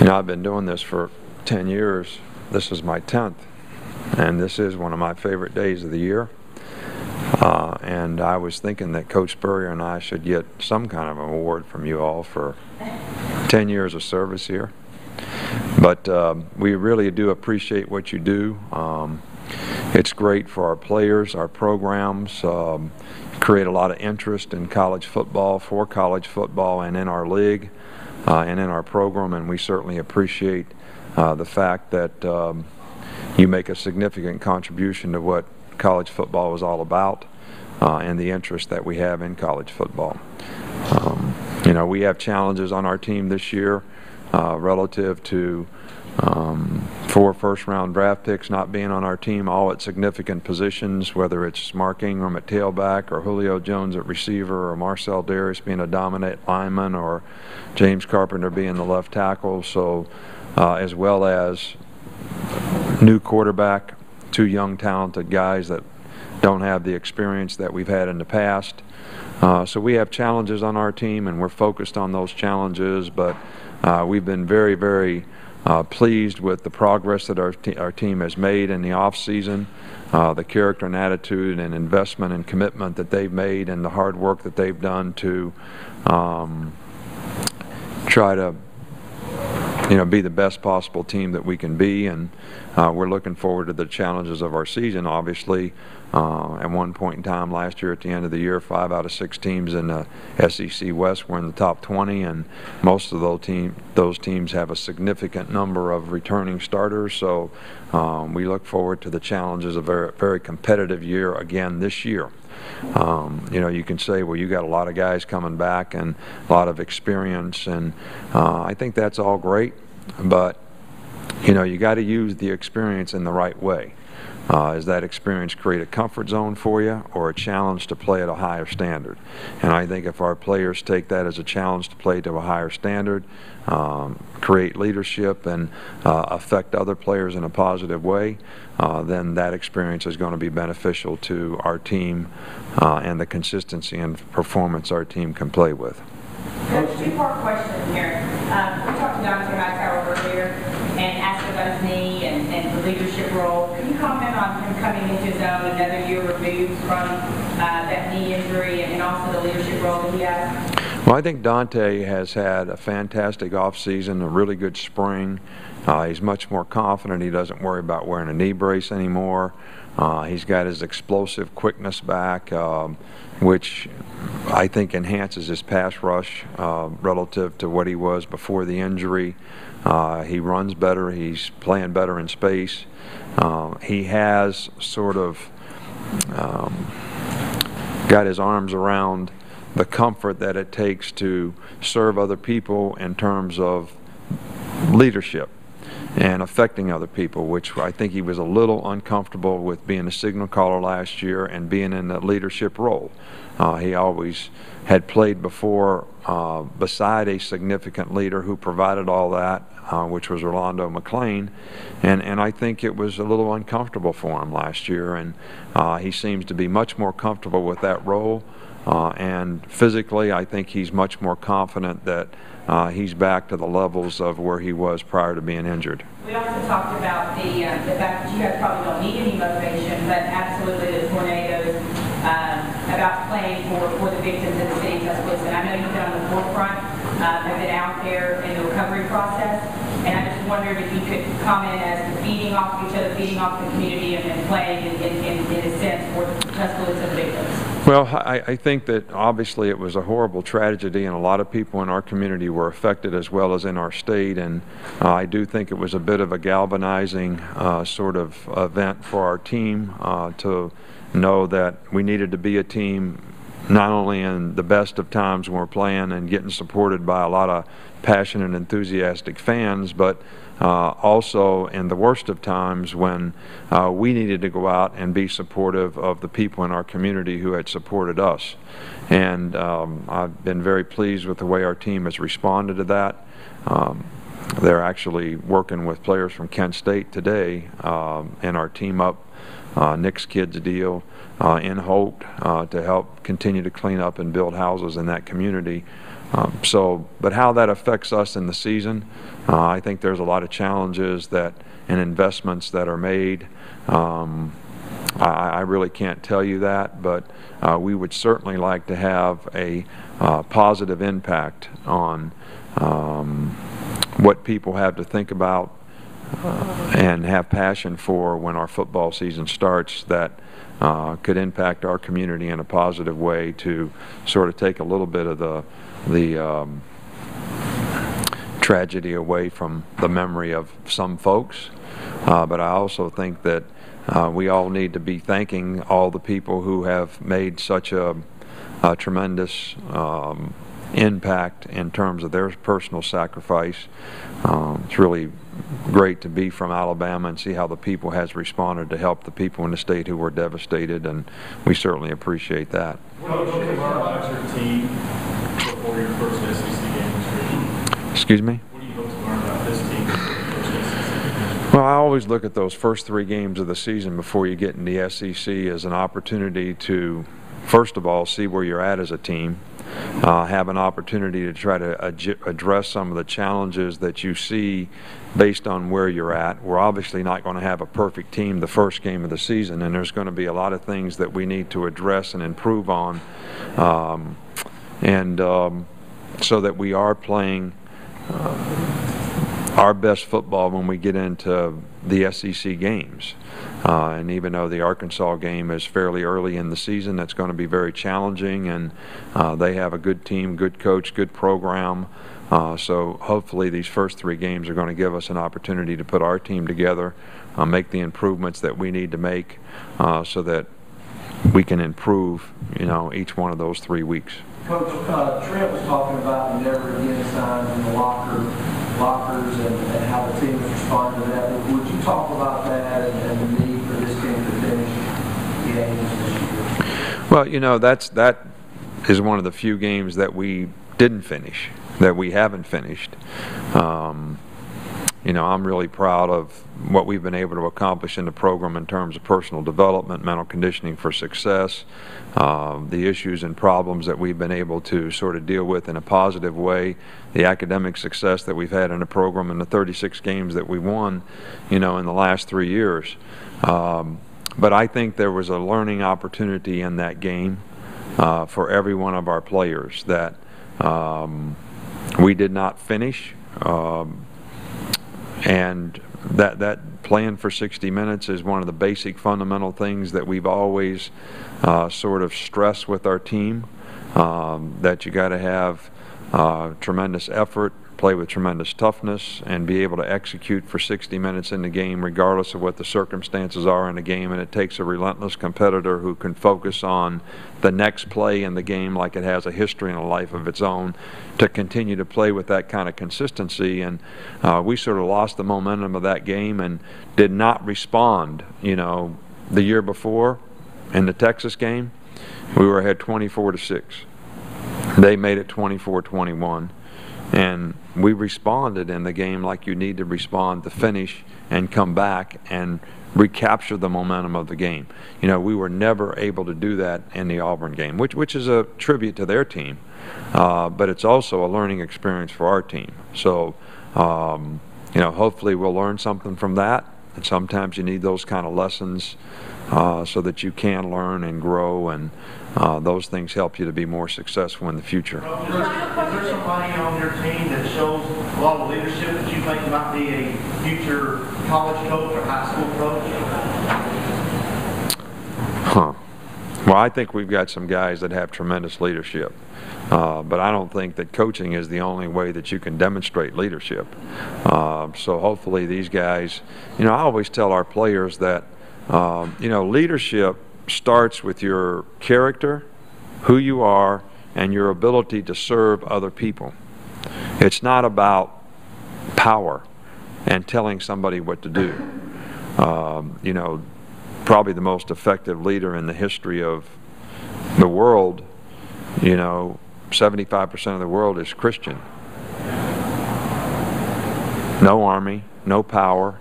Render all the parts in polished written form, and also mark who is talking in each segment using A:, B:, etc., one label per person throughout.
A: I've been doing this for 10 years. This is my 10th, and this is one of my favorite days of the year. And I was thinking that Coach Spurrier and I should get some kind of an award from you all for 10 years of service here. But we really do appreciate what you do. It's great for our players, our programs, create a lot of interest in college football, for college football, and in our league and in our program, and we certainly appreciate the fact that you make a significant contribution to what college football is all about and the interest that we have in college football. You know, we have challenges on our team this year relative to 4 first-round draft picks not being on our team, all at significant positions, whether it's Mark Ingram at tailback or Julio Jones at receiver or Marcel Darius being a dominant lineman or James Carpenter being the left tackle, so as well as new quarterback, 2 young talented guys that don't have the experience that we've had in the past. So we have challenges on our team, and we're focused on those challenges, but we've been very, very pleased with the progress that our team has made in the off-season, the character and attitude and investment and commitment that they've made, and the hard work that they've done to try to be the best possible team that we can be. And we're looking forward to the challenges of our season. Obviously, at one point in time last year, at the end of the year, 5 out of 6 teams in the SEC West were in the top 20, and most of those teams have a significant number of returning starters. So we look forward to the challenges of a very competitive year again this year. You can say, well, you got a lot of guys coming back and a lot of experience, and I think that's all great, but you got to use the experience in the right way. Does that experience create a comfort zone for you or a challenge to play at a higher standard? And I think if our players take that as a challenge to play to a higher standard, create leadership and affect other players in a positive way, then that experience is going to be beneficial to our team and the consistency and performance our team can play with.
B: Coach, 2-part question here. We talked to Dante Hightower earlier and asked about his knee and the leadership role. Can you comment on him coming into his own another year removed from that knee injury and also the leadership role that he has?
A: Well, I think Dante has had a fantastic offseason, a really good spring. He's much more confident. He doesn't worry about wearing a knee brace anymore. He's got his explosive quickness back, which I think enhances his pass rush relative to what he was before the injury. He runs better. He's playing better in space. He has sort of got his arms around the comfort that it takes to serve other people in terms of leadership and affecting other people, which I think he was a little uncomfortable with being a signal caller last year and being in the leadership role. He always had played before beside a significant leader who provided all that, which was Rolando McClain, and I think it was a little uncomfortable for him last year, and he seems to be much more comfortable with that role. And physically, I think he's much more confident that he's back to the levels of where he was prior to being injured.
B: We also talked about the fact that you guys probably don't need any motivation, but absolutely the tornadoes, about playing for the victims in the city of Tuscaloosa. And I know you've been on the forefront, have been out there in the recovery process, and I just wondered if you could comment as to feeding off each other, feeding off the community, and playing in a sense for Tuscaloosa victims.
A: Well, I think that obviously it was a horrible tragedy, and a lot of people in our community were affected as well as in our state, and I do think it was a bit of a galvanizing sort of event for our team to know that we needed to be a team not only in the best of times when we're playing and getting supported by a lot of passionate and enthusiastic fans, but also in the worst of times when we needed to go out and be supportive of the people in our community who had supported us. And I've been very pleased with the way our team has responded to that. They're actually working with players from Kent State today in our Team Up Nick's Kids deal in Holt to help continue to clean up and build houses in that community But how that affects us in the season, I think there's a lot of challenges and investments that are made. I really can't tell you that, but we would certainly like to have a positive impact on what people have to think about and have passion for when our football season starts, that could impact our community in a positive way to sort of take a little bit of the tragedy away from the memory of some folks. But I also think that we all need to be thanking all the people who have made such a tremendous impact in terms of their personal sacrifice. It's really great to be from Alabama and see how the people has responded to help the people in the state who were devastated, and we certainly appreciate that.
C: What did you learn about your team before your first SEC game?
A: Excuse me?
C: What do you hope to learn about this team before your first SEC game?
A: Well, I always look at those first 3 games of the season before you get in the SEC as an opportunity to, first of all, see where you're at as a team, have an opportunity to try to address some of the challenges that you see based on where you're at. We're obviously not going to have a perfect team the first game of the season, and there's going to be a lot of things that we need to address and improve on, so that we are playing our best football when we get into the SEC games. And even though the Arkansas game is fairly early in the season, that's going to be very challenging, and they have a good team, good coach, good program. So hopefully these first 3 games are going to give us an opportunity to put our team together, make the improvements that we need to make, so that we can improve, each one of those 3 weeks.
D: Coach, Trent was talking about the never again signs in the lockers and how the team has responded to that. Would you talk about that and the need for this team to finish games this year?
A: Well, that is one of the few games that we didn't finish, that we haven't finished. I'm really proud of what we've been able to accomplish in the program in terms of personal development, mental conditioning for success, the issues and problems that we've been able to sort of deal with in a positive way, the academic success that we've had in the program, and the 36 games that we won, in the last 3 years. But I think there was a learning opportunity in that game for every one of our players that we did not finish. And that playing for 60 minutes is one of the basic fundamental things that we've always sort of stressed with our team, that you got to have tremendous effort, play with tremendous toughness, and be able to execute for 60 minutes in the game regardless of what the circumstances are in the game. And it takes a relentless competitor who can focus on the next play in the game like it has a history and a life of its own to continue to play with that kind of consistency. And we sort of lost the momentum of that game and did not respond. The year before in the Texas game, we were ahead 24-6. They made it 24-21. And we responded in the game like you need to respond to finish and come back and recapture the momentum of the game. We were never able to do that in the Auburn game, which is a tribute to their team, but it's also a learning experience for our team. So, hopefully we'll learn something from that. And sometimes you need those kind of lessons so that you can learn and grow, and those things help you to be more successful in the future.
E: Is there somebody on your team that shows a lot of leadership that you think might be a future college coach or high school coach?
A: Well, I think we've got some guys that have tremendous leadership. But I don't think that coaching is the only way that you can demonstrate leadership. So hopefully these guys, I always tell our players that, leadership starts with your character, who you are, and your ability to serve other people. It's not about power and telling somebody what to do. Probably the most effective leader in the history of the world, 75% of the world is Christian. No army, no power,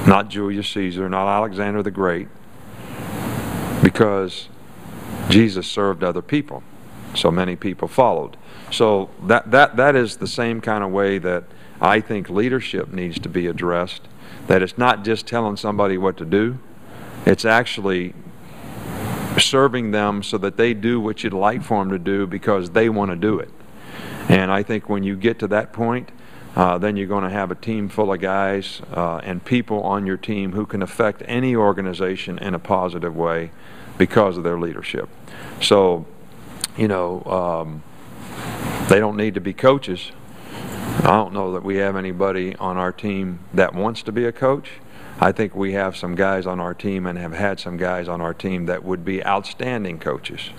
A: not Julius Caesar, not Alexander the Great, because Jesus served other people. so many people followed. So that is the same kind of way that I think leadership needs to be addressed, that it's not just telling somebody what to do, it's actually serving them so that they do what you'd like for them to do because they want to do it. And I think when you get to that point, then you're going to have a team full of guys and people on your team who can affect any organization in a positive way because of their leadership. So, you know, they don't need to be coaches. I don't know that we have anybody on our team that wants to be a coach. I think we have some guys on our team and have had some guys on our team that would be outstanding coaches.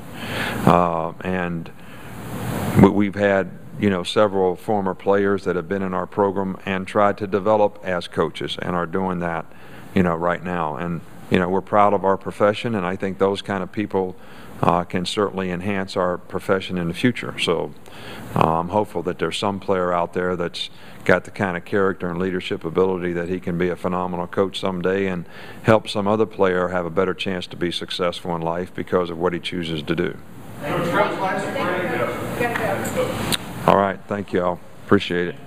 A: And we've had, you know, several former players that have been in our program and tried to develop as coaches and are doing that, you know, right now. And, you know, we're proud of our profession, and I think those kind of people can certainly enhance our profession in the future. So I'm hopeful that there's some player out there that's got the kind of character and leadership ability that he can be a phenomenal coach someday and help some other player have a better chance to be successful in life because of what he chooses to do.
B: Thank you.
A: All right, thank you all. Appreciate it.